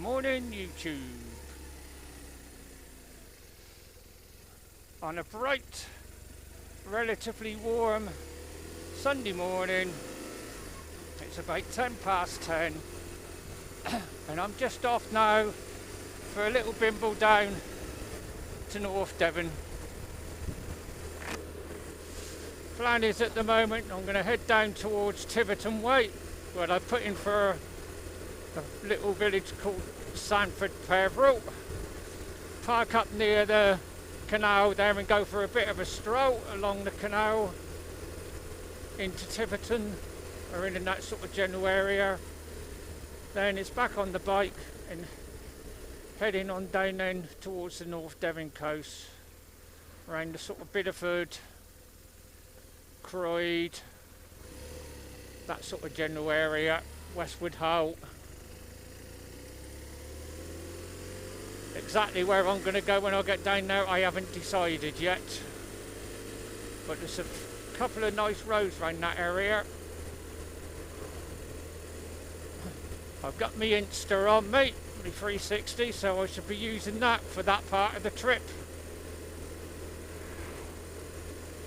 morning, YouTube. On a bright, relatively warm Sunday morning, it's about 10 past 10, and I'm just off now for a little bimble down to North Devon. Plan is at the moment I'm going to head down towards Tiverton way, where I put in for a little village called Satnaved. Park up near the canal there and go for a bit of a stroll along the canal into Tiverton, or in that sort of general area. Then it's back on the bike and heading on down then towards the North Devon coast, around the sort of Biddeford, Croyd, that sort of general area, Westwood Holt. Exactly where I'm going to go when I get down there I haven't decided yet, but there's a couple of nice roads around that area. I've got my Insta on me, my 360, so I should be using that for that part of the trip.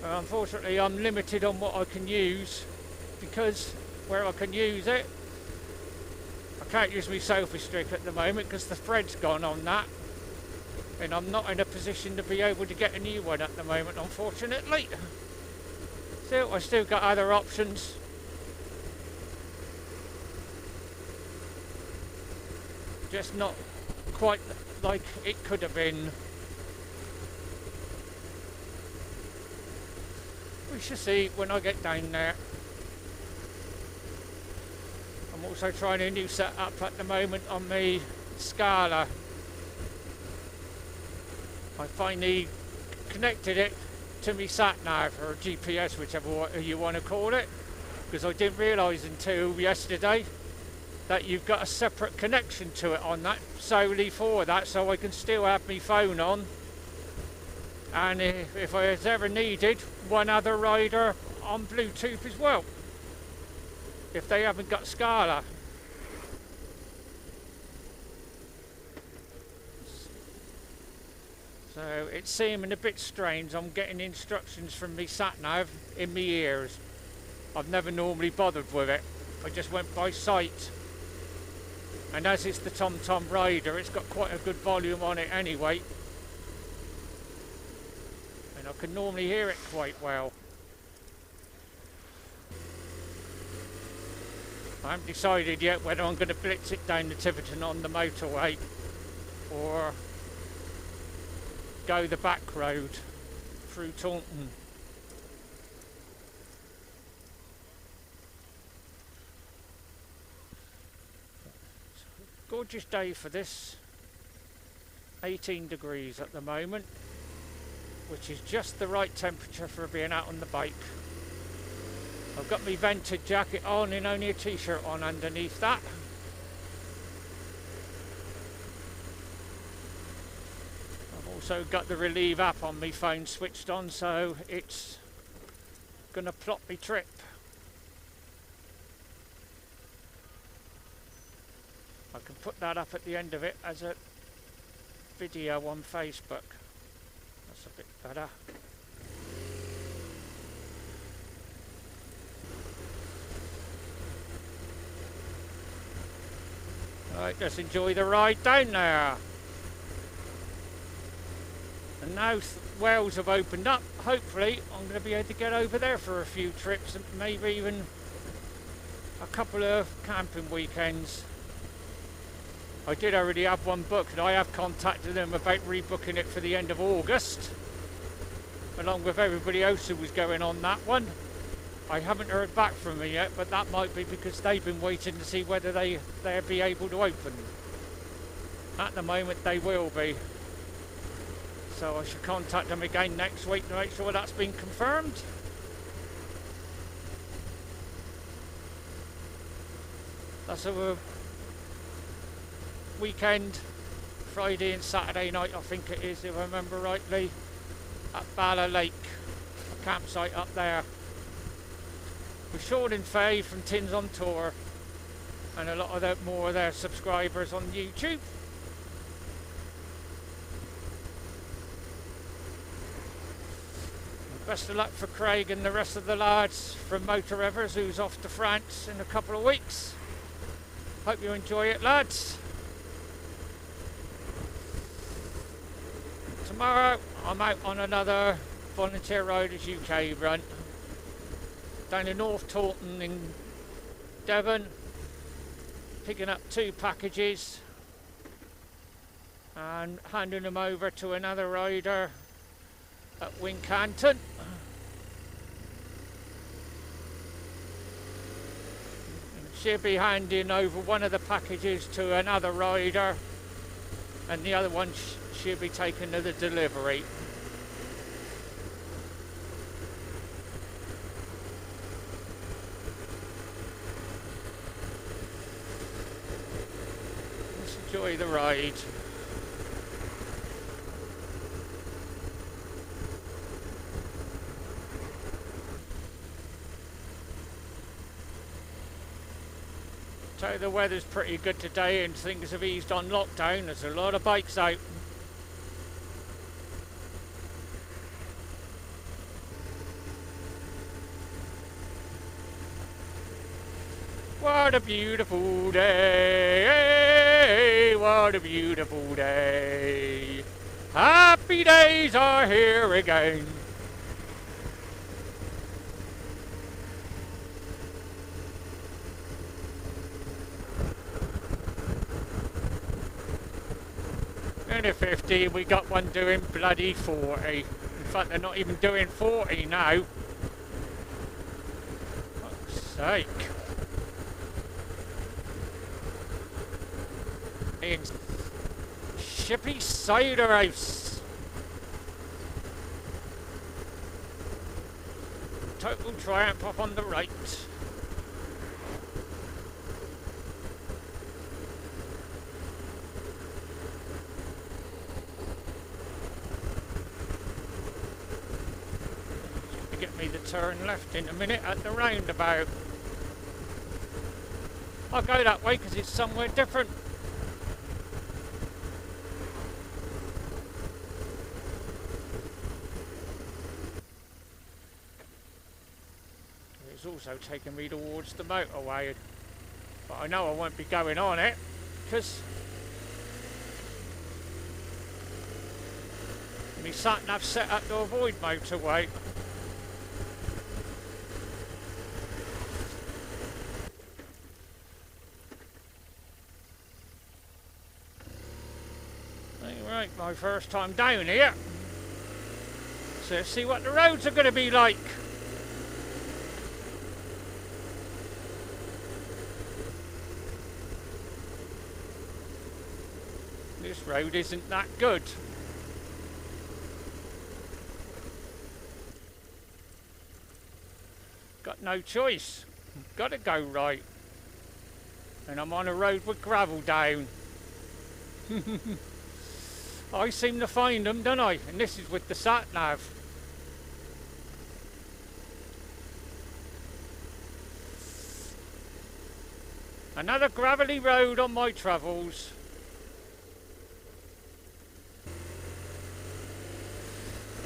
Unfortunately I'm limited on what I can use, because where I can use it, I can't use my selfie stick at the moment because the thread's gone on that, and I'm not in a position to be able to get a new one at the moment, unfortunately. Still, I still got other options. Just not quite like it could have been. We shall see when I get down there. I'm also trying a new setup at the moment on my Scala. I finally connected it to my Satnaved, or GPS, whichever you want to call it, because I didn't realise until yesterday that you've got a separate connection to it on that, solely for that, so I can still have my phone on, and if I was ever needed, one other rider on Bluetooth as well, if they haven't got Scala. So it's seeming a bit strange. I'm getting instructions from me Satnav in my ears. I've never normally bothered with it. I just went by sight. And as it's the TomTom rider, it's got quite a good volume on it anyway. And I can normally hear it quite well. I haven't decided yet whether I'm going to blitz it down to Tiverton on the motorway or go the back road through Taunton. Gorgeous day for this. 18 degrees at the moment, which is just the right temperature for being out on the bike. I've got my vented jacket on and only a t-shirt on underneath that. I've also got the Relieve app on my phone switched on, so it's gonna plot me trip. I can put that up at the end of it as a video on Facebook. That's a bit better. Right, let's enjoy the ride down there. And now Wales have opened up, hopefully I'm going to be able to get over there for a few trips and maybe even a couple of camping weekends. I did already have one booked, and I have contacted them about rebooking it for the end of August, along with everybody else who was going on that one. I haven't heard back from them yet, but that might be because they've been waiting to see whether they'll be able to open. At the moment they will be. So I should contact them again next week to make sure that's been confirmed. That's a weekend, Friday and Saturday night I think it is, if I remember rightly, at Bala Lake, a campsite up there. With Sean and Faye from Tins on Tour, and a lot of more of their subscribers subscribers on YouTube. Best of luck for Craig and the rest of the lads from Motor Evers, who's off to France in a couple of weeks. Hope you enjoy it, lads. Tomorrow I'm out on another Volunteer Riders UK run down in North Devon in Devon, picking up 2 packages and handing them over to another rider at Wincanton. She'll be handing over one of the packages to another rider, and the other one she'll be taking to the delivery. Let's enjoy the ride. So the weather's pretty good today and things have eased on lockdown. There's a lot of bikes out. What a beautiful day, what a beautiful day. Happy days are here again. In a 50, we got one doing bloody 40. In fact, they're not even doing 40 now. Fuck's sake. In Shippy Cider House. Total Triumph up on the right. Get me the turn left in a minute at the roundabout. I'll go that way because it's somewhere different. It's also taking me towards the motorway, but I know I won't be going on it because my Satnaved set up to avoid motorway. Right, my first time down here. So let's see what the roads are going to be like. This road isn't that good. Got no choice. Got to go right. And I'm on a road with gravel down. I seem to find them, don't I? And this is with the Satnav. Another gravelly road on my travels.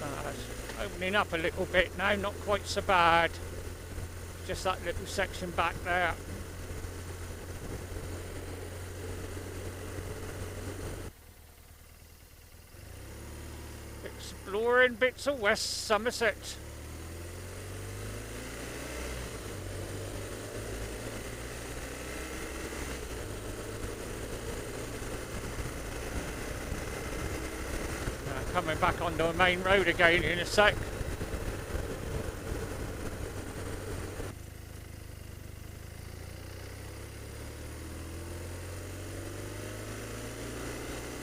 It's opening up a little bit now, not quite so bad. Just that little section back there. Exploring bits of West Somerset. Coming back onto a main road again in a sec.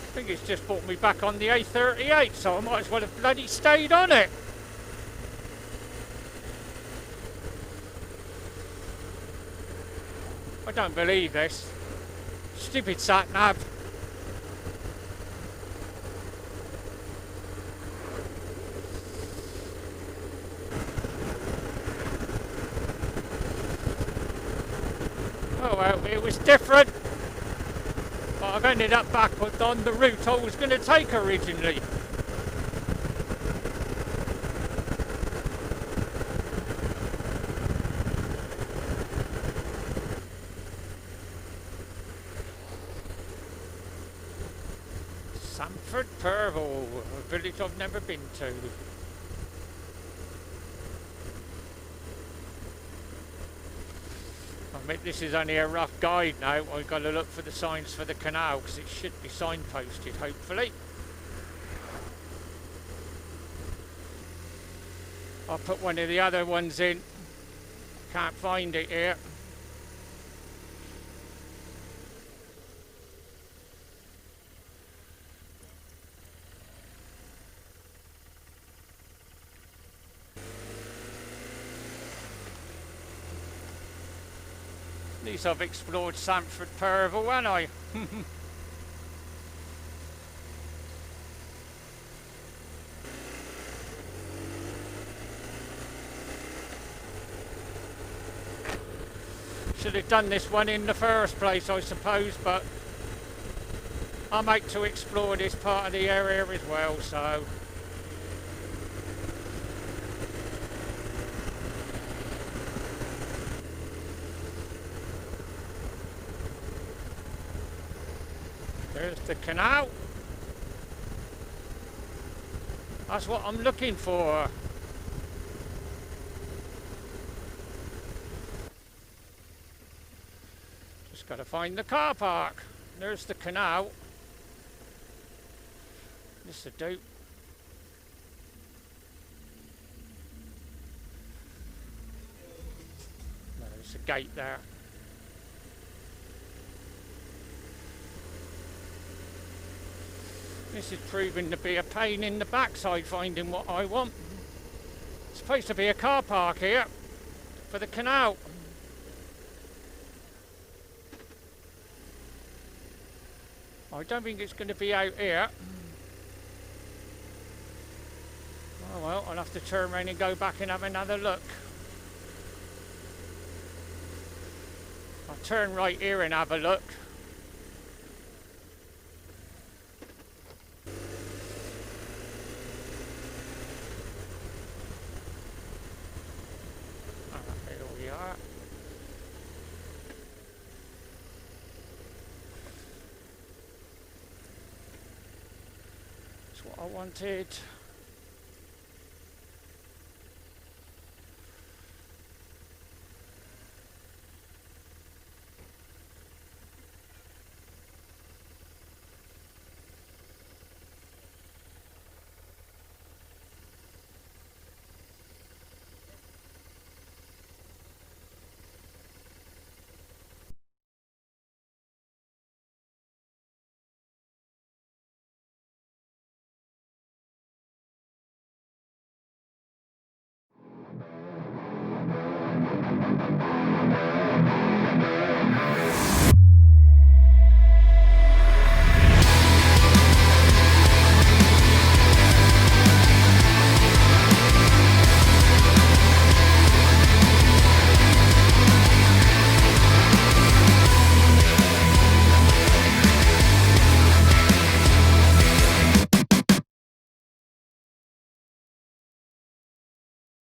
I think it's just brought me back on the A38, so I might as well have bloody stayed on it. I don't believe this. Stupid Satnav. Oh well, it was different. I've ended up back on the route I was going to take originally. Sanford Purval, a village I've never been to. I mean, this is only a rough guide now. I've got to look for the signs for the canal because it should be signposted, hopefully. I'll put one of the other ones in. Can't find it here. At least I've explored Sanford Purval, haven't I? Should have done this one in the first place, I suppose, but I make to explore this part of the area as well, so. There's the canal. That's what I'm looking for. Just got to find the car park. There's the canal. This will do. There's a gate there. This is proving to be a pain in the backside finding what I want. It's supposed to be a car park here for the canal. I don't think it's going to be out here. Oh well, I'll have to turn around and go back and have another look. I'll turn right here and have a look. I wanted.